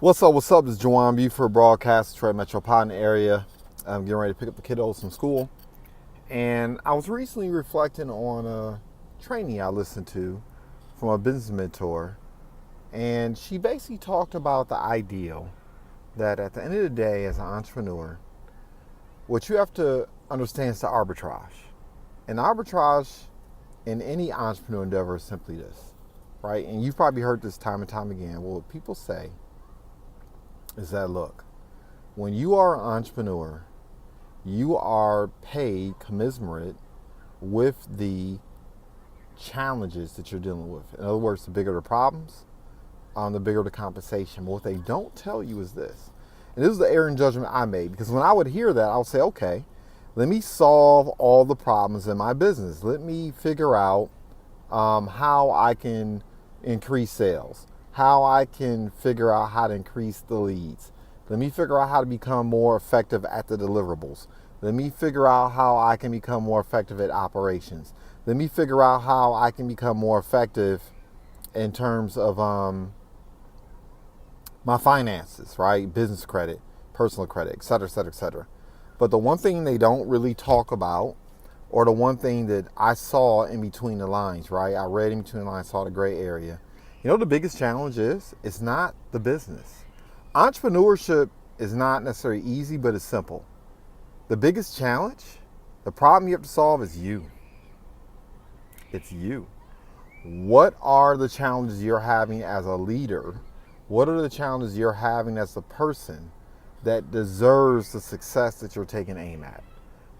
What's up? What's up? This is JuJuan Buford, broadcast Detroit metropolitan area. I'm getting ready to pick up the kiddos from school. And I was recently reflecting on a training I listened to from a business mentor. And she basically talked about the ideal that at the end of the day, as an entrepreneur, what you have to understand is the arbitrage. And arbitrage in any entrepreneur endeavor is simply this, right? And you've probably heard this time and time again. Well, what people say is that, look, when you are an entrepreneur, you are paid commensurate with the challenges that you're dealing with. In other words, the bigger the problems, the bigger the compensation. But what they don't tell you is this. And this is the error in judgment I made, because when I would hear that, I would say, okay, let me solve all the problems in my business. Let me figure out how I can increase sales, how I can figure out how to increase the leads. Let me figure out how to become more effective at the deliverables. Let me figure out how I can become more effective at operations. Let me figure out how I can become more effective in terms of my finances, right? Business credit, personal credit, et cetera, et cetera, et cetera. But the one thing they don't really talk about, or the one thing that I saw in between the lines, right? I read in between the lines, saw the gray area. You know, the biggest challenge is, it's not the business. Entrepreneurship is not necessarily easy, but it's simple. The biggest challenge, the problem you have to solve is you. It's you. What are the challenges you're having as a leader? What are the challenges you're having as a person that deserves the success that you're taking aim at?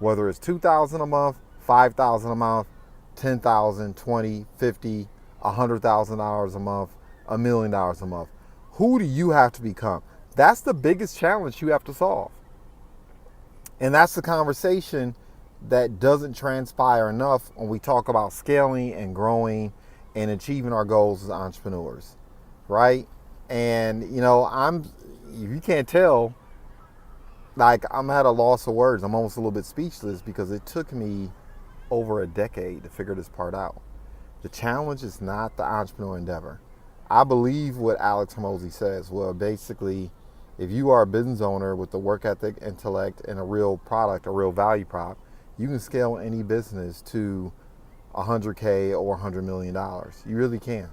Whether it's $2,000 a month, $5,000 a month, $10,000, $20,000, $50,000, $100,000 a month, $1 million a month. Who do you have to become? That's the biggest challenge you have to solve. And that's the conversation that doesn't transpire enough when we talk about scaling and growing and achieving our goals as entrepreneurs, right? And, you know, you can't tell, like, I'm at a loss of words. I'm almost a little bit speechless because it took me over a decade to figure this part out. The challenge is not the entrepreneur endeavor. I believe what Alex Hormozi says. Well, basically, if you are a business owner with the work ethic, intellect, and a real product, a real value prop, you can scale any business to $100K or $100 million. You really can.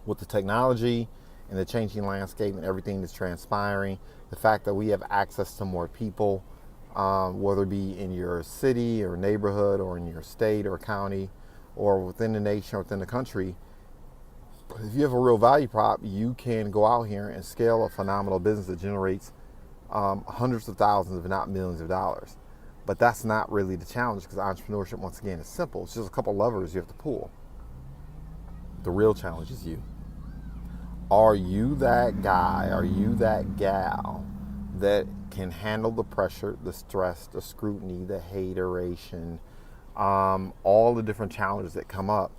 With the technology and the changing landscape and everything that's transpiring, the fact that we have access to more people, whether it be in your city or neighborhood or in your state or county or within the nation or within the country, if you have a real value prop, you can go out here and scale a phenomenal business that generates hundreds of thousands, if not millions of dollars. But that's not really the challenge, because entrepreneurship, once again, is simple. It's just a couple levers you have to pull. The real challenge is you. Are you that guy? Are you that gal that can handle the pressure, the stress, the scrutiny, the hateration, all the different challenges that come up?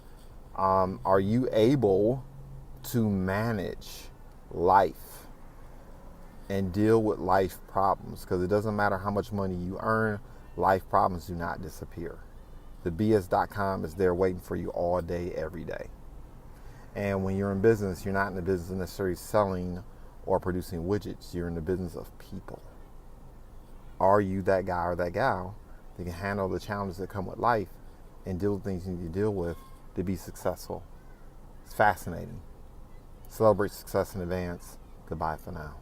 Are you able to manage life and deal with life problems? Because it doesn't matter how much money you earn, life problems do not disappear. The BS.com is there waiting for you all day, every day. And when you're in business, you're not in the business of necessarily selling or producing widgets. You're in the business of people. Are you that guy or that gal that can handle the challenges that come with life and deal with things you need to deal with to be successful? It's fascinating. Celebrate success in advance. Goodbye for now.